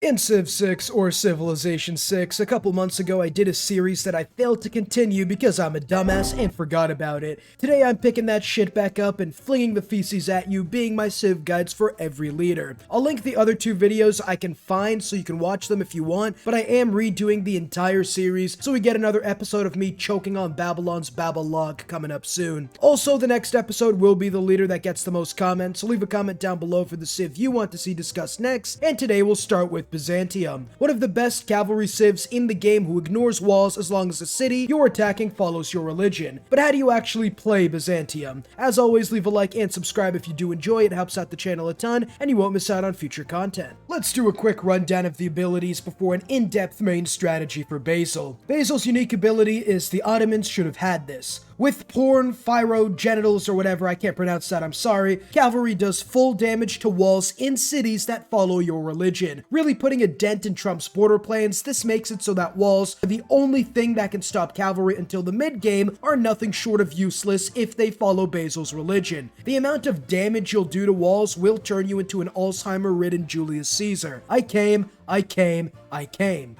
In Civ 6, or Civilization 6, a couple months ago I did a series that I failed to continue because I'm a dumbass and forgot about it. Today I'm picking that shit back up and flinging the feces at you, being my Civ guides for every leader. I'll link the other two videos I can find so you can watch them if you want, but I am redoing the entire series, so we get another episode of me choking on Babylon's Babel log coming up soon. Also, the next episode will be the leader that gets the most comments, so leave a comment down below for the Civ you want to see discussed next, and today we'll start with Byzantium, one of the best cavalry civs in the game who ignores walls as long as the city you're attacking follows your religion. But how do you actually play Byzantium? As always, leave a like and subscribe if you do enjoy, it helps out the channel a ton, and you won't miss out on future content. Let's do a quick rundown of the abilities before an in-depth main strategy for Basil. Basil's unique ability is the Ottomans should have had this. With porn, pyro, genitals, or whatever, I can't pronounce that, I'm sorry, cavalry does full damage to walls in cities that follow your religion, really putting a dent in Trump's border plans. This makes it so that walls are the only thing that can stop cavalry until the mid-game are nothing short of useless if they follow Basil's religion. The amount of damage you'll do to walls will turn you into an Alzheimer-ridden Julius Caesar. I came.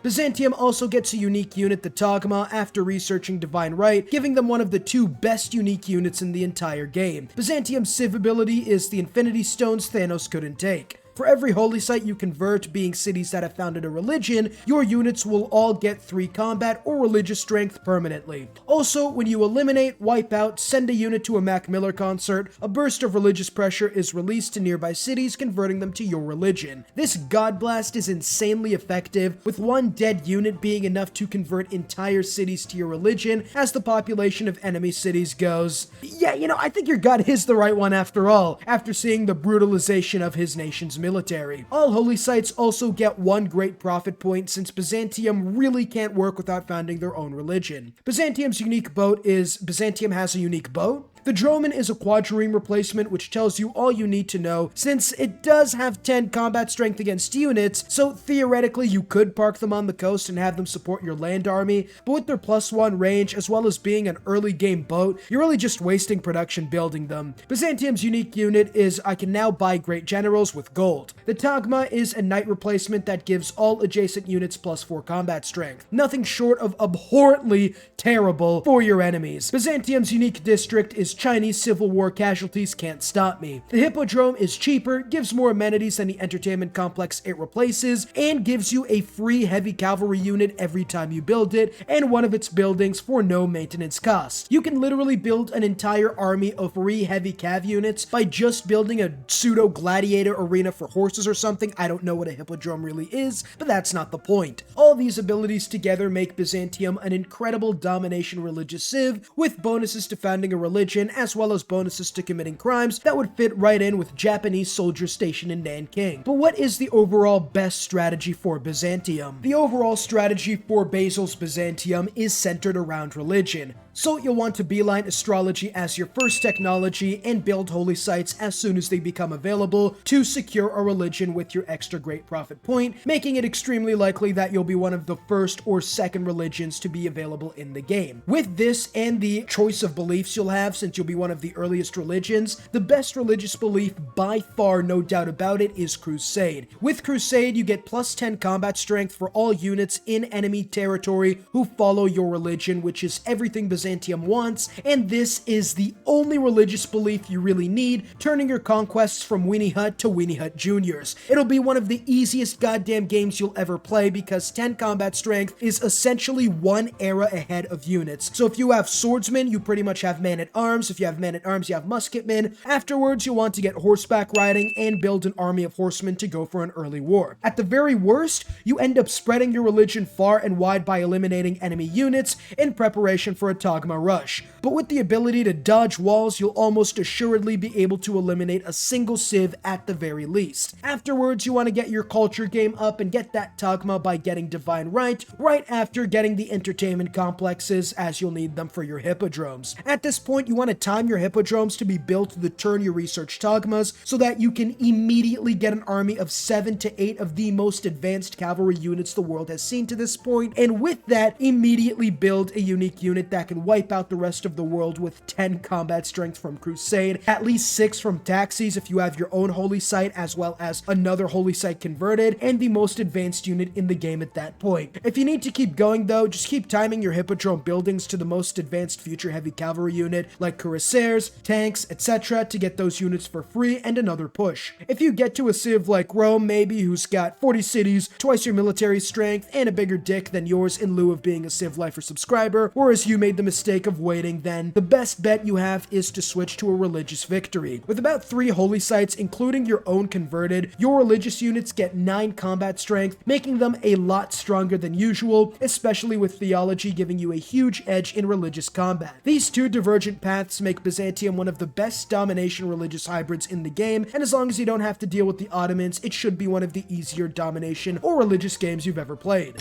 Byzantium also gets a unique unit, the Togma, after researching Divine Right, giving them one of the two best unique units in the entire game. Byzantium's civ ability is the Infinity Stones Thanos couldn't take. For every holy site you convert, being cities that have founded a religion, your units will all get 3 combat or religious strength permanently. Also, when you eliminate, wipe out, send a unit to a Mac Miller concert, a burst of religious pressure is released to nearby cities, converting them to your religion. This God Blast is insanely effective, with one dead unit being enough to convert entire cities to your religion as the population of enemy cities goes. Yeah, I think your god is the right one after all, after seeing the brutalization of his nation's military. All holy sites also get 1 great profit point, since Byzantium really can't work without founding their own religion. Byzantium's unique boat is Byzantium has a unique boat. The Droman is a quadrireme replacement, which tells you all you need to know, since it does have 10 combat strength against units, so theoretically you could park them on the coast and have them support your land army, but with their +1 range, as well as being an early game boat, you're really just wasting production building them. Byzantium's unique unit is I can now buy great generals with gold. The Togma is a knight replacement that gives all adjacent units +4 combat strength. Nothing short of abhorrently terrible for your enemies. Byzantium's unique district is Chinese Civil War casualties can't stop me. The Hippodrome is cheaper, gives more amenities than the entertainment complex it replaces, and gives you a free heavy cavalry unit every time you build it, and one of its buildings for no maintenance cost. You can literally build an entire army of free heavy cav units by just building a pseudo gladiator arena for horses or something. I don't know what a Hippodrome really is, but that's not the point. All these abilities together make Byzantium an incredible domination religious civ, with bonuses to founding a religion, as well as bonuses to committing crimes that would fit right in with Japanese soldiers stationed in Nanking. But what is the overall best strategy for Byzantium? The overall strategy for Basil's Byzantium is centered around religion. So you'll want to beeline astrology as your first technology and build holy sites as soon as they become available to secure a religion with your extra great profit point, making it extremely likely that you'll be one of the first or second religions to be available in the game. With this and the choice of beliefs you'll have, since you'll be one of the earliest religions, the best religious belief by far, no doubt about it, is Crusade. With Crusade, you get +10 combat strength for all units in enemy territory who follow your religion, which is everything Byzantium wants, and this is the only religious belief you really need, turning your conquests from Weenie Hut to Weenie Hut Juniors. It'll be one of the easiest goddamn games you'll ever play because 10 combat strength is essentially 1 era ahead of units. So if you have swordsmen, you pretty much have man-at-arms. If you have man-at-arms, you have musketmen. Afterwards, you'll want to get horseback riding and build an army of horsemen to go for an early war. At the very worst, you end up spreading your religion far and wide by eliminating enemy units in preparation for a Togma rush. But with the ability to dodge walls, you'll almost assuredly be able to eliminate a single civ at the very least. Afterwards, you want to get your culture game up and get that Togma by getting Divine Right after getting the entertainment complexes, as you'll need them for your hippodromes. At this point, you want to time your hippodromes to be built the turn you research Togmas so that you can immediately get an army of 7 to 8 of the most advanced cavalry units the world has seen to this point, and with that, immediately build a unique unit that can wipe out the rest of the world with 10 combat strength from Crusade, at least 6 from Taxis if you have your own holy site, as well as another holy site converted, and the most advanced unit in the game at that point. If you need to keep going though, just keep timing your Hippodrome buildings to the most advanced future heavy cavalry unit, like cuirassiers, tanks, etc., to get those units for free and another push. If you get to a civ like Rome, maybe, who's got 40 cities, twice your military strength, and a bigger dick than yours in lieu of being a civlifer subscriber, whereas you made the mistake of waiting, then the best bet you have is to switch to a religious victory. With about 3 holy sites, including your own converted, your religious units get 9 combat strength, making them a lot stronger than usual, especially with theology giving you a huge edge in religious combat. These two divergent paths make Byzantium one of the best domination religious hybrids in the game, and as long as you don't have to deal with the Ottomans, it should be one of the easier domination or religious games you've ever played.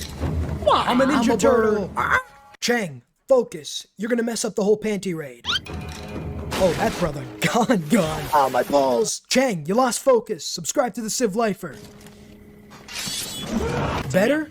I'm a Ninja Turtle! Chang, focus. You're gonna mess up the whole panty raid. Oh, that brother. Gone. Oh, my balls. Chang, you lost focus. Subscribe to the Civlifer. Better?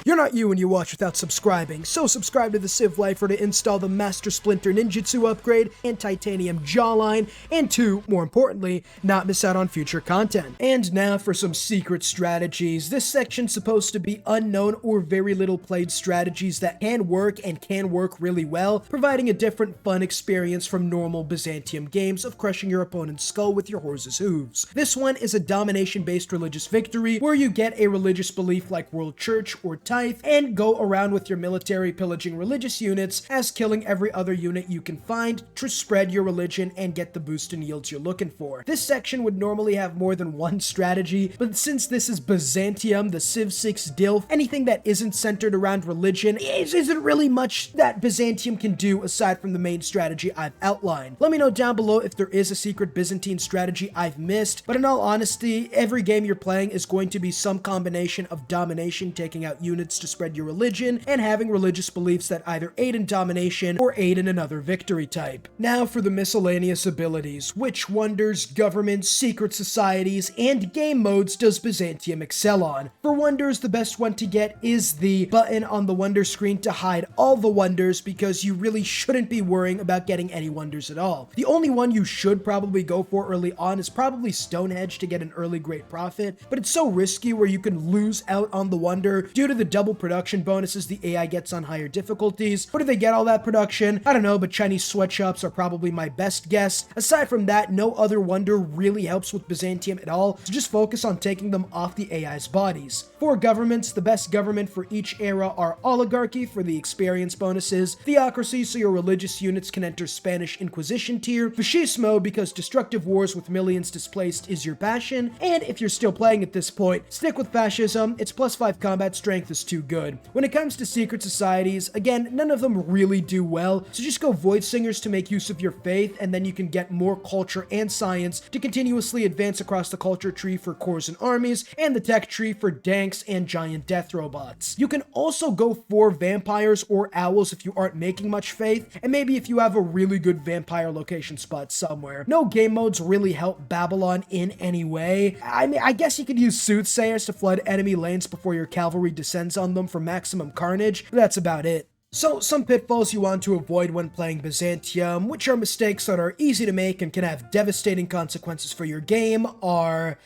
You're not you when you watch without subscribing, so subscribe to the Civlifer to install the Master Splinter Ninjutsu upgrade and Titanium Jawline, and to, more importantly, not miss out on future content. And now for some secret strategies. This section's supposed to be unknown or very little played strategies that can work and can work really well, providing a different fun experience from normal Byzantium games of crushing your opponent's skull with your horse's hooves. This one is a domination-based religious victory where you get a religious belief like World Church or Tithe and go around with your military pillaging religious units as killing every other unit you can find to spread your religion and get the boost in yields you're looking for. This section would normally have more than one strategy, but since this is Byzantium, the Civ 6 DILF, anything that isn't centered around religion isn't really much that Byzantium can do aside from the main strategy I've outlined. Let me know down below if there is a secret Byzantine strategy I've missed, but in all honesty, every game you're playing is going to be some combination of domination, taking out units to spread your religion, and having religious beliefs that either aid in domination or aid in another victory type. Now for the miscellaneous abilities. Which wonders, governments, secret societies, and game modes does Byzantium excel on? For wonders, the best one to get is the button on the wonder screen to hide all the wonders, because you really shouldn't be worrying about getting any wonders at all. The only one you should probably go for early on is probably Stonehenge to get an early great profit, but it's so risky where you can lose out on the wonder due to the double production bonuses the AI gets on higher difficulties. Where do they get all that production? I don't know, but Chinese sweatshops are probably my best guess. Aside from that, no other wonder really helps with Byzantium at all, so just focus on taking them off the AI's bodies. For governments, the best government for each era are Oligarchy for the experience bonuses, Theocracy so your religious units can enter Spanish Inquisition tier, Fascismo because destructive wars with millions displaced is your passion, and if you're still playing at this point, stick with Fascism. Its +5 combat strength is too good. When it comes to secret societies, again, none of them really do well, so just go Void Singers to make use of your faith, and then you can get more culture and science to continuously advance across the culture tree for cores and armies, and the tech tree for danks and giant death robots. You can also go for vampires or owls if you aren't making much faith, and maybe if you have a really good vampire location spot somewhere. No game modes really help Babylon in any way. I mean, I guess you could use Soothsayers to flood enemy lanes before your cavalry descends on them for maximum carnage, but that's about it. So, some pitfalls you want to avoid when playing Byzantium, which are mistakes that are easy to make and can have devastating consequences for your game, are...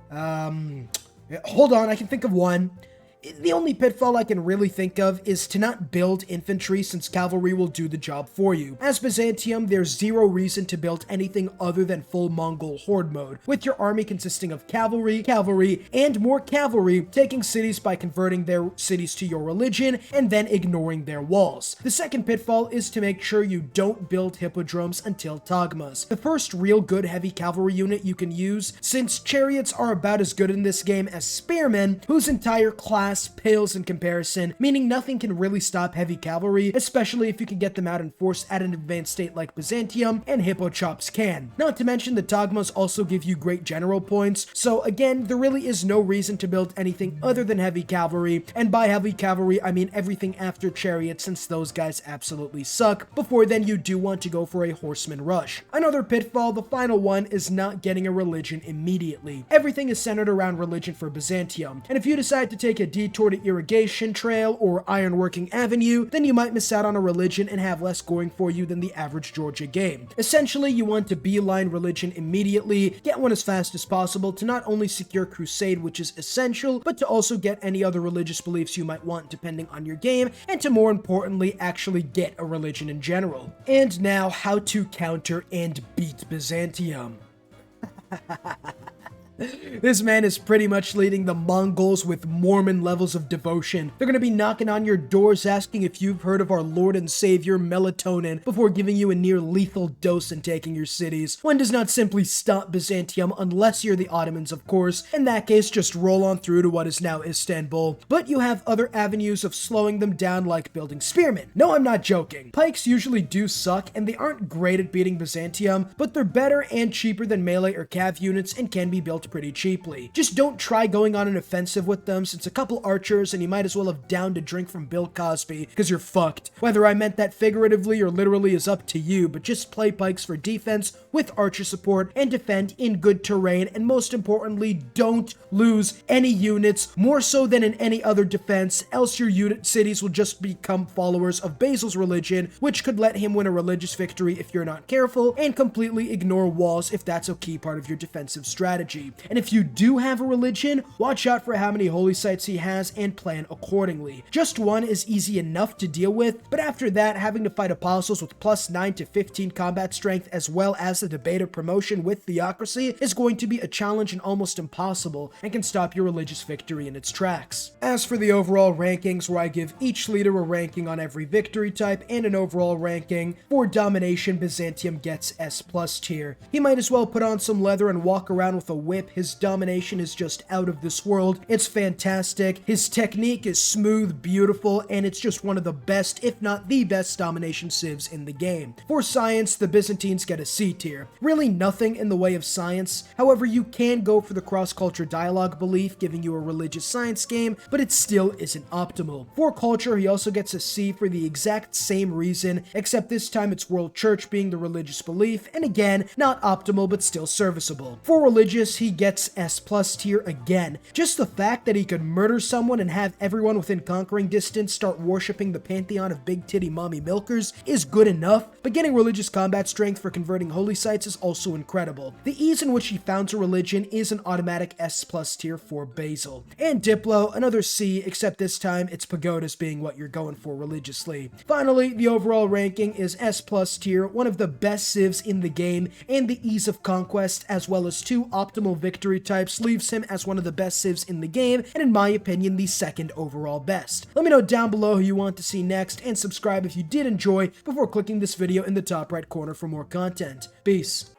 hold on, I can think of one. The only pitfall I can really think of is to not build infantry, since cavalry will do the job for you. As Byzantium, there's zero reason to build anything other than full Mongol horde mode, with your army consisting of cavalry, and more cavalry, taking cities by converting their cities to your religion, and then ignoring their walls. The second pitfall is to make sure you don't build hippodromes until Tagmas, the first real good heavy cavalry unit you can use, since chariots are about as good in this game as spearmen, whose entire class pales in comparison, meaning nothing can really stop heavy cavalry, especially if you can get them out in force at an advanced state like Byzantium, and Hippo Chops can. Not to mention the Tagmas also give you great general points, so again, there really is no reason to build anything other than heavy cavalry, and by heavy cavalry, I mean everything after chariots, since those guys absolutely suck. Before then, you do want to go for a horseman rush. Another pitfall, the final one, is not getting a religion immediately. Everything is centered around religion for Byzantium, and if you decide to take a detour to Irrigation Trail or Ironworking Avenue, then you might miss out on a religion and have less going for you than the average Georgia game. Essentially, you want to beeline religion immediately, get one as fast as possible to not only secure Crusade, which is essential, but to also get any other religious beliefs you might want depending on your game, and to more importantly, actually get a religion in general. And now, how to counter and beat Byzantium. This man is pretty much leading the Mongols with Mormon levels of devotion. They're gonna be knocking on your doors asking if you've heard of our Lord and Savior melatonin before giving you a near lethal dose and taking your cities. One does not simply stop Byzantium unless you're the Ottomans, of course. In that case, just roll on through to what is now Istanbul. But you have other avenues of slowing them down, like building spearmen. No, I'm not joking. Pikes usually do suck, and they aren't great at beating Byzantium, but they're better and cheaper than melee or cav units and can be built pretty cheaply. Just don't try going on an offensive with them, since a couple archers and you might as well have downed a drink from Bill Cosby, because you're fucked. Whether I meant that figuratively or literally is up to you, but just play pikes for defense with archer support and defend in good terrain, and most importantly, don't lose any units, more so than in any other defense, else your unit cities will just become followers of Basil's religion, which could let him win a religious victory if you're not careful, and completely ignore walls if that's a key part of your defensive strategy. And if you do have a religion, watch out for how many holy sites he has and plan accordingly. Just one is easy enough to deal with, but after that, having to fight apostles with +9 to 15 combat strength as well as the debate of promotion with theocracy is going to be a challenge and almost impossible, and can stop your religious victory in its tracks. As for the overall rankings, where I give each leader a ranking on every victory type and an overall ranking, for domination, Byzantium gets S+ tier. He might as well put on some leather and walk around with a whip. His domination is just out of this world. It's fantastic. His technique is smooth, beautiful, and it's just one of the best, if not the best, domination civs in the game. For science, the Byzantines get a C tier. Really nothing in the way of science. However, you can go for the cross-culture dialogue belief, giving you a religious science game, but it still isn't optimal. For culture, he also gets a C for the exact same reason, except this time it's World Church being the religious belief, and again, not optimal but still serviceable. For religious, he gets S+ tier again. Just the fact that he could murder someone and have everyone within conquering distance start worshipping the pantheon of big titty mommy milkers is good enough, but getting religious combat strength for converting holy sites is also incredible. The ease in which he founds a religion is an automatic S+ tier for Basil. And Diplo, another C, except this time it's pagodas being what you're going for religiously. Finally, the overall ranking is S+ tier, one of the best civs in the game, and the ease of conquest as well as 2 optimal victory types leaves him as one of the best civs in the game, and in my opinion, the second overall best. Let me know down below who you want to see next, and subscribe if you did enjoy before clicking this video in the top right corner for more content. Peace.